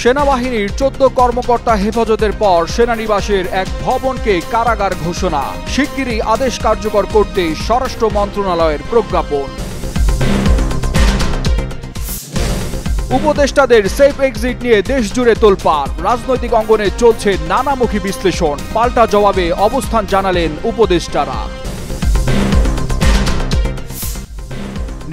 সেনাবাহিনীর 14 কর্মকর্তা হেফাজতের পর সেনানিবাসের এক ভবনকে কারাগার ঘোষণা। শিগগিরই আদেশ কার্যকর করতে স্বরাষ্ট্র মন্ত্রণালয়ের প্রজ্ঞাপন। উপদেষ্টাদের সেফ এক্সিট নিয়ে দেশজুড়ে তোলপাড়। রাজনৈতিক অঙ্গনে চলছে নানামুখী বিশ্লেষণ। পাল্টা জবাবে অবস্থান জানালেন উপদেষ্টারা।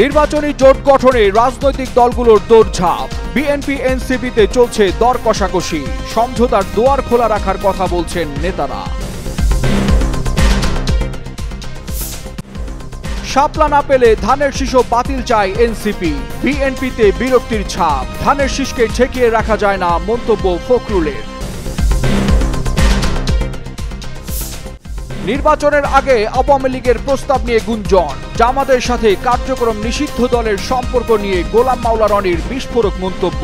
নির্বাচনী জোট গঠনে রাজনৈতিক দলগুলোর দৌড়ঝাঁপ। বিএনপি এনসিপিতে চলছে দর কষাকষি। সমঝোতার দুয়ার খোলা রাখার কথা বলছেন নেতারা। শাপলা না পেলে ধানের শীষও বাতিল চায় এনসিপি। বিএনপিতে বিরক্তির ছাপ। ধানের শীষকে ঠেকিয়ে রাখা যায় না মন্তব্য ফখরুলের। নির্বাচনের আগে আওয়ামী লীগের প্রস্তাব নিয়ে গুঞ্জন। জামাতের সাথে কার্যক্রম নিষিদ্ধ দলের সম্পর্ক নিয়ে গোলাম মাওলা রনির বিস্ফোরক মন্তব্য।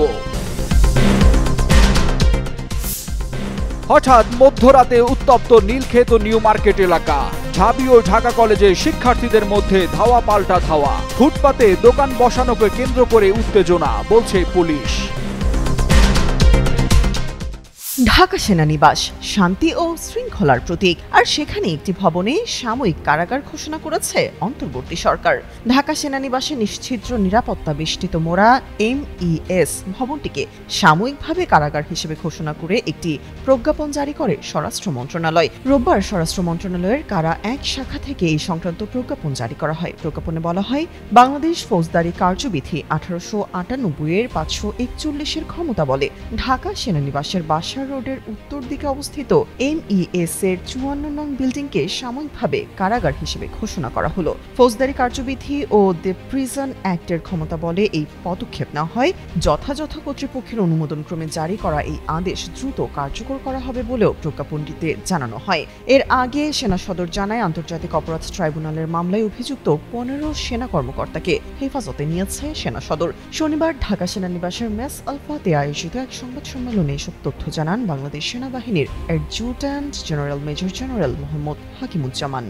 হঠাৎ মধ্যরাতে উত্তপ্ত নীলক্ষেত নিউ মার্কেট এলাকা। ঢাবি ও ঢাকা কলেজে শিক্ষার্থীদের মধ্যে ধাওয়া পাল্টা ধাওয়া। ফুটপাতে দোকান বসানোকে কেন্দ্র করে উত্তেজনা, বলছে পুলিশ। ঢাকা সেনানিবাস শান্তি ও শৃঙ্খলার প্রতীক, আর সেখানে একটি ভবনে সাময়িক কারাগার ঘোষণা করেছে অন্তর্বর্তী সরকার। ঢাকা সেনানিবাসে নিশ্ছিদ্র নিরাপত্তা বেষ্টিত মোড়া MES ভবনটিকে সাময়িকভাবে কারাগার হিসেবে ঘোষণা করে একটি প্রজ্ঞাপন জারি করে স্বরাষ্ট্র মন্ত্রণালয়। রোববার স্বরাষ্ট্র মন্ত্রণালয়ের কারা এক শাখা থেকে এই সংক্রান্ত প্রজ্ঞাপন জারি করা হয়। প্রজ্ঞাপনে বলা হয়, বাংলাদেশ ফৌজদারি কার্যবিধি 1898 541 ক্ষমতা বলে ঢাকা সেনানিবাসের বাসার রোডের উত্তর দিকে অবস্থিত MES এর 54 নং বিল্ডিংকে সাময়িকভাবে কারাগার হিসেবে ঘোষণা করা হলো। ফৌজদারি কার্যবিধি ও দ্য প্রিজন অ্যাক্টের ক্ষমতা বলে এই পদক্ষেপ নেওয়া হয়। যথাযথ কর্তৃপক্ষের অনুমোদনক্রমে জারি করা এই আদেশ দ্রুত কার্যকর করা হবে বলেও প্রজ্ঞাপনটিতে জানানো হয়। এর আগে সেনা সদর জানায়, আন্তর্জাতিক অপরাধ ট্রাইব্যুনালের মামলায় অভিযুক্ত 15 সেনা কর্মকর্তাকে হেফাজতে নিয়েছে সেনা সদর। শনিবার ঢাকা সেনানিবাসের মেস আলফাতে আয়োজিত এক সংবাদ সম্মেলনে এসব তথ্য জানান বাংলাদেশ সেনাবাহিনীর adjutant general major general Mohammad Hakimuzzaman.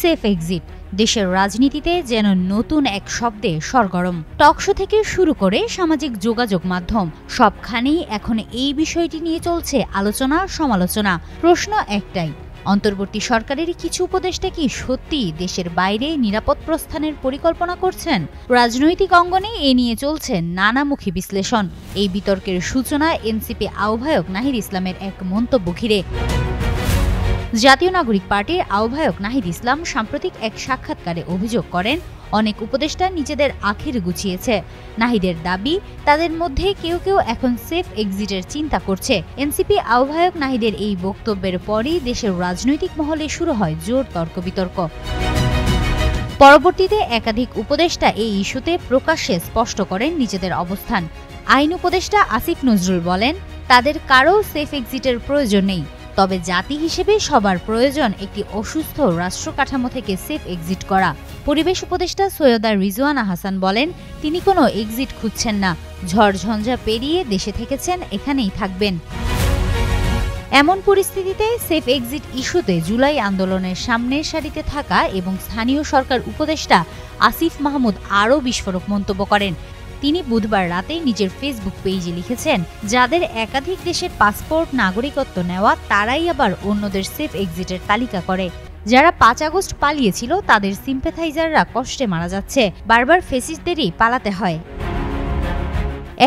Safe exit দেশের রাজনীতিতে যেন নতুন এক শব্দে সরগরম। টকশো থেকে শুরু করে সামাজিক যোগাযোগ মাধ্যম সবখানেই এখন এই বিষয়টি নিয়ে চলছে আলোচনা সমালোচনা। প্রশ্ন একটাই, অন্তর্বর্তী সরকারের কিছু উপদেষ্টা কি সত্যি দেশের বাইরে নিরাপদ প্রস্থানের পরিকল্পনা করছেন? রাজনৈতিক অঙ্গনে এ নিয়ে চলছে নানামুখী বিশ্লেষণ। এই বিতর্কের সূচনা এনসিপি আহ্বায়ক নাহিদ ইসলামের এক মন্তব্য ঘিরে। জাতীয় নাগরিক পার্টির আহ্বায়ক নাহিদ ইসলাম সাম্প্রতিক এক সাক্ষাৎকারে অভিযোগ করেন, অনেক উপদেষ্টা নিজেদের আখের গুছিয়েছে। নাহিদের দাবি, তাদের মধ্যে কেউ কেউ এখন সেফ এক্সিটের চিন্তা করছে। এনসিপি আহ্বায়ক নাহিদের এই বক্তব্যের পরই দেশের রাজনৈতিক মহলে শুরু হয় জোর তর্ক বিতর্ক। পরবর্তীতে একাধিক উপদেষ্টা এই ইস্যুতে প্রকাশ্যে স্পষ্ট করেন নিজেদের অবস্থান। আইন উপদেষ্টা আসিফ নজরুল বলেন, তাদের কারও সেফ এক্সিটের প্রয়োজন নেই, তবে জাতি হিসেবে সবার প্রয়োজন একটি অসুস্থ রাষ্ট্র কাঠামো থেকে সেফ এক্সিট করা। পরিবেশ উপদেষ্টা সৈয়দা রিজওয়ানা হাসান বলেন, তিনি কোনো এক্সিট খুঁজছেন না, ঝড়ঝঞ্ঝা পেরিয়ে দেশে থেকেছেন, এখানেই থাকবেন। এমন পরিস্থিতিতে সেফ এক্সিট ইস্যুতে জুলাই আন্দোলনের সামনের সারিতে থাকা এবং স্থানীয় সরকার উপদেষ্টা আসিফ মাহমুদ আরও বিস্ফোরক মন্তব্য করেন। তিনি বুধবার রাতে নিজের ফেসবুক পেজে লিখেছেন, যাদের একাধিক দেশের পাসপোর্ট নাগরিকত্ব নেওয়া তারাই আবার অন্যদের সেফ এক্সিটের তালিকা করে। যারা 5 আগস্ট পালিয়েছিল তাদের সিম্প্যাথাইজাররা কষ্টে মারা যাচ্ছে, বারবার ফেসিস্টদেরই পালাতে হয়।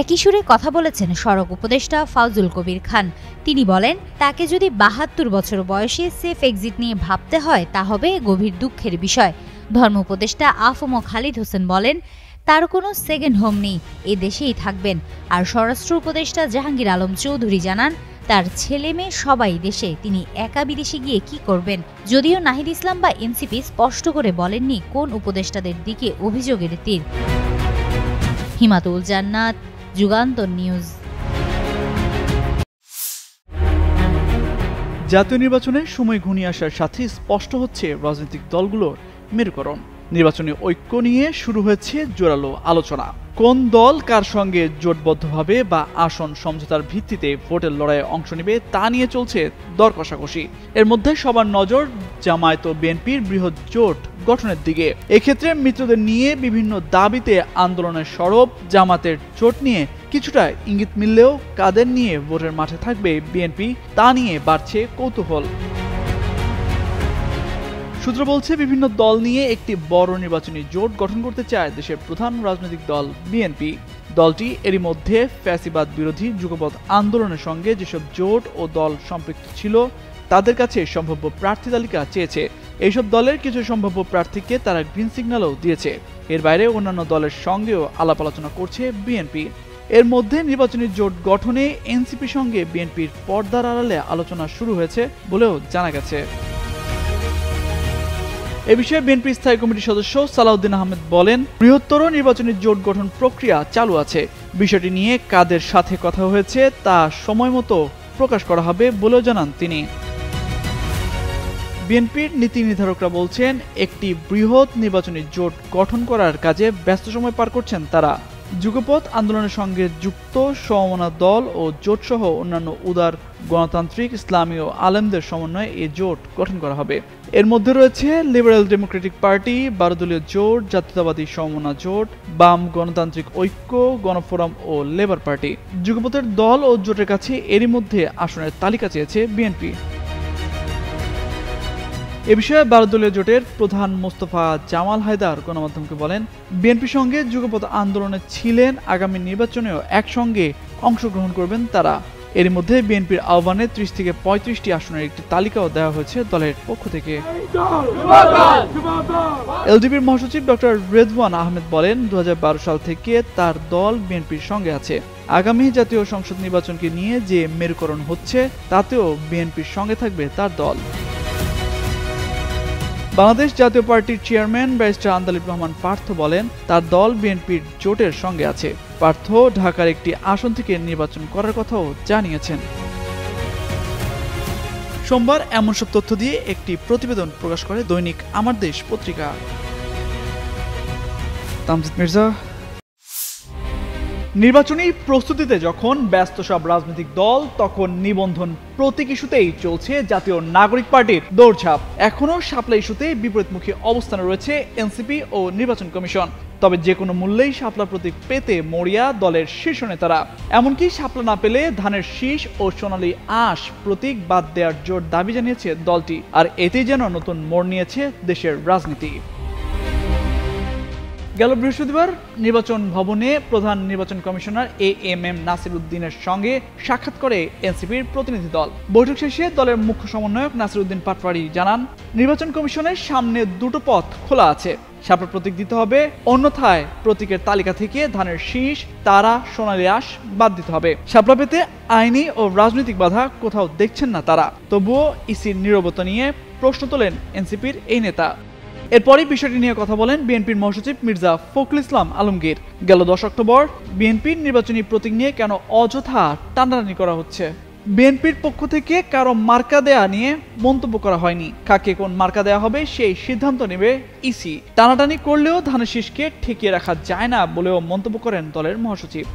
একই সুরে কথা বলেছেন সড়ক উপদেষ্টা ফাউজুল কবির খান। তিনি বলেন, তাকে যদি 72 বছর বয়সে সেফ এক্সিট নিয়ে ভাবতে হয় তা হবে গভীর দুঃখের বিষয়। ধর্ম উপদেষ্টা আফম খালিদ হোসেন বলেন, তার কোনো সেকেন্ড হোম নেই, এ দেশেই থাকবেন। আর স্বরাষ্ট্র উপদেষ্টা জাহাঙ্গীর আলম চৌধুরী জানান, তার ছেলে মেয়ে সবাই দেশে, তিনি একা বিদেশে গিয়ে কি করবেন। যদিও নাহিদ ইসলাম বা এনসিপি স্পষ্ট করে বলেননি কোন উপদেষ্টাদের দিকে অভিযোগের তীর। হিমাতুল জান্নাত, যুগান্তর নিউজ। জাতীয় নির্বাচনের সময় ঘনিয়ে আসার সাথে স্পষ্ট হচ্ছে রাজনৈতিক দলগুলোর মেরুকরণ। নির্বাচনী ঐক্য নিয়ে শুরু হয়েছে জোরালো আলোচনা। কোন দল কার সঙ্গে জোটবদ্ধভাবে বা আসন সমঝোতার ভিত্তিতে ভোটের লড়াইয়ে অংশ নেবে তা নিয়ে চলছে দর কষাকষি। এর মধ্যে সবার নজর জামায়াত ও বিএনপির বৃহৎ জোট গঠনের দিকে। এক্ষেত্রে মিত্রদের নিয়ে বিভিন্ন দাবিতে আন্দোলনের সরব জামাতের জোট নিয়ে কিছুটা ইঙ্গিত মিললেও কাদের নিয়ে ভোটের মাঠে থাকবে বিএনপি তা নিয়ে বাড়ছে কৌতূহল। সূত্র বলছে, বিভিন্ন দল নিয়ে একটি বড় নির্বাচনী জোট গঠন করতে চায় দেশের প্রধান রাজনৈতিক দল বিএনপি। দলটি এরই মধ্যে ফ্যাসিবাদ বিরোধী যুগপৎ আন্দোলনের সঙ্গে যেসব জোট ও দল সম্পৃক্ত ছিল তাদের কাছে সম্ভাব্য প্রার্থী তালিকা চেয়েছে। এইসব দলের কিছু সম্ভাব্য প্রার্থীকে তারা গ্রিন সিগন্যালও দিয়েছে। এর বাইরে অন্যান্য দলের সঙ্গেও আলাপ আলোচনা করছে বিএনপি। এর মধ্যে নির্বাচনী জোট গঠনে এনসিপির সঙ্গে বিএনপির পর্দার আড়ালে আলোচনা শুরু হয়েছে বলেও জানা গেছে। এ বিষয়ে বিএনপি স্থায়ী কমিটির সদস্য সালাউদ্দিন আহমেদ বলেন, বৃহত্তর নির্বাচনী জোট গঠন প্রক্রিয়া চালু আছে। বিষয়টি নিয়ে কাদের সাথে কথা হয়েছে তা সময় মতো প্রকাশ করা হবে বলেও জানান তিনি। বিএনপির নীতি নির্ধারকরা বলছেন, একটি বৃহৎ নির্বাচনী জোট গঠন করার কাজে ব্যস্ত সময় পার করছেন তারা। যুগপৎ আন্দোলনের সঙ্গে যুক্ত সমমনা দল ও জোটসহ অন্যান্য উদার গণতান্ত্রিক ইসলামী ও আলেমদের সমন্বয়ে এই জোট গঠন করা হবে। এর মধ্যে রয়েছে লিবারেল ডেমোক্রেটিক পার্টি, 12 দলীয় জোট, জাতীয়তাবাদী সমমনা জোট, বাম গণতান্ত্রিক ঐক্য, গণফোরাম ও লেবার পার্টি। যুগপথের দল ও জোটের কাছে এরই মধ্যে আসনের তালিকা চেয়েছে বিএনপি। এ বিষয়ে 12 দলীয় জোটের প্রধান মোস্তফা জামাল হায়দার গণমাধ্যমকে বলেন, বিএনপির সঙ্গে যুগপৎ আন্দোলনে ছিলেন, আগামী নির্বাচনেও একসঙ্গে অংশগ্রহণ করবেন তারা। এর মধ্যে বিএনপির আহ্বানে 30 থেকে 35টি আসনের একটি তালিকাও দেওয়া হয়েছে দলের পক্ষ থেকে। এলডিপির মহাসচিব ডক্টর রেদওয়ান আহমেদ বলেন, 2012 সাল থেকে তার দল বিএনপির সঙ্গে আছে। আগামী জাতীয় সংসদ নির্বাচনকে নিয়ে যে মেরুকরণ হচ্ছে তাতেও বিএনপির সঙ্গে থাকবে তার দল। বাংলাদেশ জাতীয় পার্টির চেয়ারম্যান ব্যারিস্টার আন্দালিব রহমান পার্থ বলেন, তার দল বিএনপির জোটের সঙ্গে আছে। পার্থ ঢাকার একটি আসন থেকে নির্বাচন করার কথাও জানিয়েছেন। সোমবার এমন সব তথ্য দিয়ে একটি প্রতিবেদন প্রকাশ করে দৈনিক আমার দেশ পত্রিকা। তামজিদ মির্জা। নির্বাচনী প্রস্তুতিতে যখন ব্যস্ত সব রাজনৈতিক দল, তখন নিবন্ধন প্রতীক ইস্যুতেই চলছে জাতীয় নাগরিক পার্টির দৌড়ঝাঁপ। এখনও শাপলা ইস্যুতে বিপরীতমুখী অবস্থানে রয়েছে এনসিপি ও নির্বাচন কমিশন। তবে যে কোনো মূল্যেই শাপলা প্রতীক পেতে মরিয়া দলের শীর্ষ নেতারা। এমনকি শাপলা না পেলে ধানের শীষ ও সোনালী আঁশ প্রতীক বাদ দেওয়ার জোর দাবি জানিয়েছে দলটি। আর এতেই যেন নতুন মোড় নিয়েছে দেশের রাজনীতি। গেল বৃহস্পতিবার নির্বাচন ভবনে প্রধান নির্বাচন কমিশনার এএমএম নাসির উদ্দিনের সঙ্গে সাক্ষাৎ করে এনসিপির প্রতিনিধি দল। বৈঠক শেষে দলের মুখ্য সমন্বয়ক নাসির উদ্দিন পাটোয়ারি জানান, নির্বাচন কমিশনের সামনে দুটো পথ খোলা আছে। শাপলা প্রতীক দিতে হবে, অন্যথায় প্রতীকের তালিকা থেকে ধানের শীষ, তারা, সোনালী আঁশ বাদ দিতে হবে। শাপলা পেতে আইনি ও রাজনৈতিক বাধা কোথাও দেখছেন না তারা। তবুও ইসির নীরবতা নিয়ে প্রশ্ন তোলেন এনসিপির এই নেতা। এরপরই বিষয়টি নিয়ে কথা বলেন বিএনপির মহাসচিব মির্জা ফখরুল ইসলাম আলমগীর। গেল 10 অক্টোবর বিএনপির নির্বাচনী প্রতীক নিয়ে কেন অযথা টানাটানি করা হচ্ছে। বিএনপির পক্ষ থেকে কারো মার্কা দেয়া নিয়ে মন্তব্য করা হয়নি। কাকে কোন মার্কা দেয়া হবে সেই সিদ্ধান্ত নেবে ইসি। টানাটানি করলেও ধানের শীষকে ঠেকিয়ে রাখা যায় না বলেও মন্তব্য করেন দলের মহাসচিব।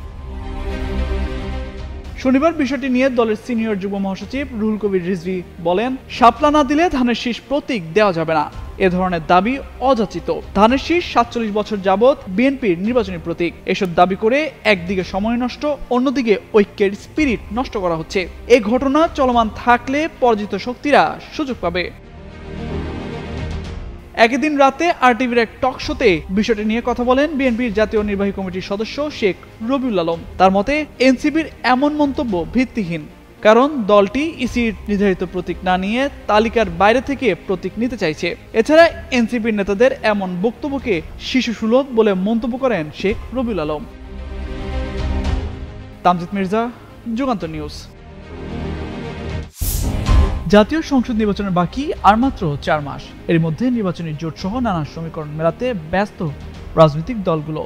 শনিবার বিষয়টি নিয়ে দলের সিনিয়র যুগ্ম মহাসচিব রুহুল কবির রিজভী বলেন, শাপলা না দিলে ধানের শীষ প্রতীক দেওয়া যাবে না। এ ধরনের দাবি অযাচিত। ধানের শীষ 47 বছর যাবৎ বিএনপির নির্বাচনী প্রতীক। এসব দাবি করে একদিকে সময় নষ্ট, অন্যদিকে ঐক্যের স্পিরিট নষ্ট করা হচ্ছে। এ ঘটনা চলমান থাকলে পরাজিত শক্তিরা সুযোগ পাবে। একদিন রাতে আরটিভির এক টক শোতে বিষয়টি নিয়ে কথা বলেন বিএনপির জাতীয় নির্বাহী কমিটির সদস্য শেখ রবিউল আলম। তার মতে, এনসিপির এমন মন্তব্য ভিত্তিহীন, কারণ দলটি ইসির নির্ধারিত প্রতীক না নিয়ে তালিকার বাইরে থেকে প্রতীক নিতে চাইছে। এছাড়া এনসিপির নেতাদের এমন বক্তব্যকে শিশুসুলভ বলে মন্তব্য করেন শেখ রবিউল আলম। তামজিদ মির্জা, যুগান্তর নিউজ। জাতীয় সংসদ নির্বাচনের বাকি আর মাত্র 4 মাস। এর মধ্যে নির্বাচনী জোট সহ নানা সমীকরণ মেলাতে ব্যস্ত রাজনৈতিক দলগুলো।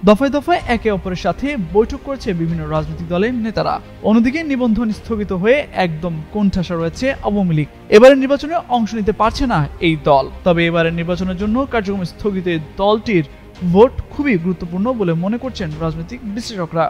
দফায় দফায় একে অপরের সাথে বৈঠক করেছে বিভিন্ন রাজনৈতিক দলের নেতারা। অন্যদিকে নিবন্ধন স্থগিত হয়ে একদম কোণঠাসা রয়েছে আওয়ামী লীগ। এবারের নির্বাচনে অংশ নিতে পারছে না এই দল। তবে এবারের নির্বাচনের জন্য কার্যক্রম স্থগিত দলটির ভোট খুবই গুরুত্বপূর্ণ বলে মনে করছেন রাজনৈতিক বিশ্লেষকরা।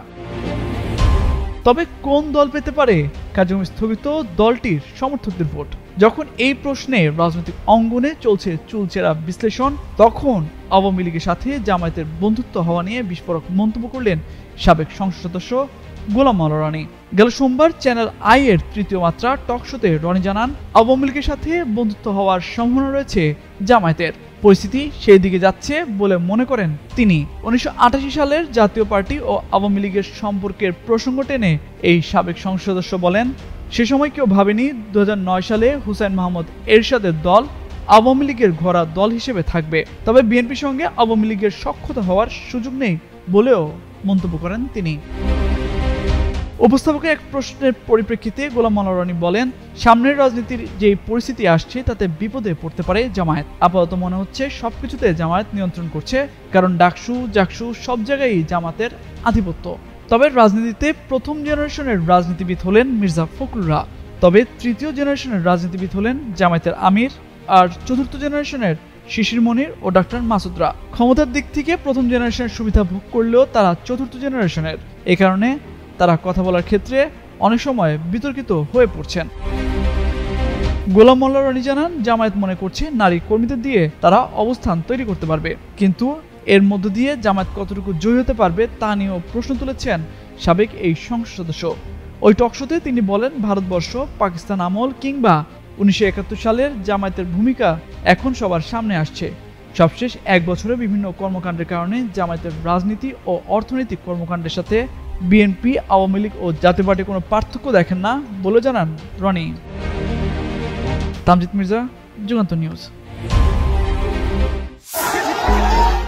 তবে কোন দল পেতে পারে কার্যক্রম স্থগিত দলটির সমর্থকদের ভোট? যখন এই প্রশ্নে রাজনৈতিক অঙ্গনে চলছে চুলচেরা বিশ্লেষণ, তখন আওয়ামী লীগের সাথে জামায়াতের বন্ধুত্ব হওয়া নিয়ে বিস্ফোরক মন্তব্য করলেন সাবেক সংসদ সদস্য গোলাম মাওলা রনি। গেল সোমবার চ্যানেল আই এর তৃতীয় মাত্রা টকশোতে রনি জানান, আওয়ামী লীগের সাথে বন্ধুত্ব হওয়ার সম্ভাবনা রয়েছে জামায়াতের। পরিস্থিতি সেই দিকে যাচ্ছে বলে মনে করেন তিনি। 1988 সালের জাতীয় পার্টি ও আওয়ামী লীগের সম্পর্কের প্রসঙ্গ টেনে এই সাবেক সংসদ সদস্য বলেন, সে সময় কেউ ভাবেনি 2009 সালে হুসাইন মাহমুদ এরশাদের দল আওয়ামী লীগের ঘোড়া দল হিসেবে থাকবে। তবে বিএনপির সঙ্গে আওয়ামী লীগের সখ্যতা হওয়ার সুযোগ নেই বলেও মন্তব্য করেন তিনি। উপস্থাপকের এক প্রশ্নের পরিপ্রেক্ষিতে গোলাম মাওলা রনি বলেন, সামনের রাজনীতির যে পরিস্থিতি আসছে তাতে বিপদে পড়তে পারে জামায়াত। আপাতত মনে হচ্ছে সবকিছুতে জামায়াত নিয়ন্ত্রণ করছে, কারণ ডাকসু জাকসু সব জায়গায় জামাতের আধিপত্য। তবে রাজনীতিতে প্রথম জেনারেশনের রাজনীতিবিদ হলেন মির্জা ফখরুলরা, তবে তৃতীয় জেনারেশনের রাজনীতিবিদ হলেন জামায়াতের আমির, আর চতুর্থ জেনারেশনের শিশির মনির ও ডক্টর মাসুদরা। ক্ষমতার দিক থেকে প্রথম জেনারেশনের সুবিধা ভোগ করলেও তারা চতুর্থ জেনারেশনের, এ কারণে তারা কথা বলার ক্ষেত্রে অনেক সময় বিতর্কিত হয়ে পড়ছেন। গোলাম মাওলা রনি জানান, জামায়াত মনে করছে নারী কর্মীদের দিয়ে তারা অবস্থান তৈরি করতে পারবে, কিন্তু এর মধ্য দিয়ে জামায়াত কতটুকু জয়ী হতে পারবে তা নিয়েও প্রশ্ন তুলেছেন সাবেক এই সংসদ সদস্য। ওই টকশোতে তিনি বলেন, ভারতবর্ষ, পাকিস্তান আমল কিংবা 1971 সালের জামায়াতের ভূমিকা এখন সবার সামনে আসছে। সবশেষ এক বছরে বিভিন্ন কর্মকাণ্ডের কারণে জামায়াতের রাজনীতি ও অর্থনৈতিক কর্মকাণ্ডের সাথে বিএনপি, আওয়ামী লীগ ও জাতীয় পার্টি কোনো পার্থক্য দেখেন না বলে জানান রনি। তামজিদ মির্জা, যুগান্তর নিউজ।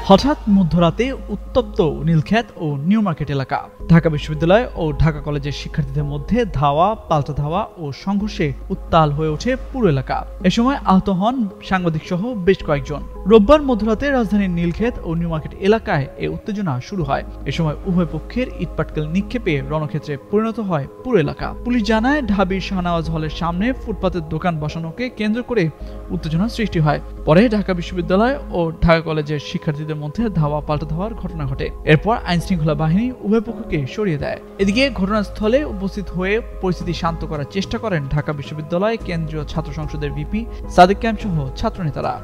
হঠাৎ মধ্যরাতে উত্তপ্ত নীলক্ষেত ও নিউ মার্কেট এলাকা। ঢাকা বিশ্ববিদ্যালয় ও ঢাকা কলেজের শিক্ষার্থীদের মধ্যে ধাওয়া, পাল্টা ধাওয়া ও সংঘর্ষে উত্তাল হয়ে ওঠে পুরো এলাকা। এ সময় আহত হন সাংবাদিক সহ বেশ কয়েকজন। রোববার মধ্যরাতে রাজধানীর নীলক্ষেত ও নিউ মার্কেট এলাকায় এ উত্তেজনা শুরু হয়। এ সময় উভয় পক্ষের ইটপাটকেল নিক্ষেপে রণক্ষেত্রে পরিণত হয় পুরো এলাকা। পুলিশ জানায়, ঢাবির শাহনওয়াজ হলের সামনে ফুটপাতের দোকান বসানোকে কেন্দ্র করে উত্তেজনা সৃষ্টি হয়। পরে ঢাকা বিশ্ববিদ্যালয় ও ঢাকা কলেজের শিক্ষার্থীদের মধ্যে ধাওয়া পাল্টা ধাওয়ার ঘটনা ঘটে। এরপর আইনশৃঙ্খলা বাহিনী উভয় পক্ষকে সরিয়ে দেয়। এদিকে ঘটনাস্থলে উপস্থিত হয়ে পরিস্থিতি শান্ত করার চেষ্টা করেন ঢাকা বিশ্ববিদ্যালয় কেন্দ্রীয় ছাত্র সংসদের ভিপি সাদিক ক্যাম্প সহ ছাত্রনেতারা।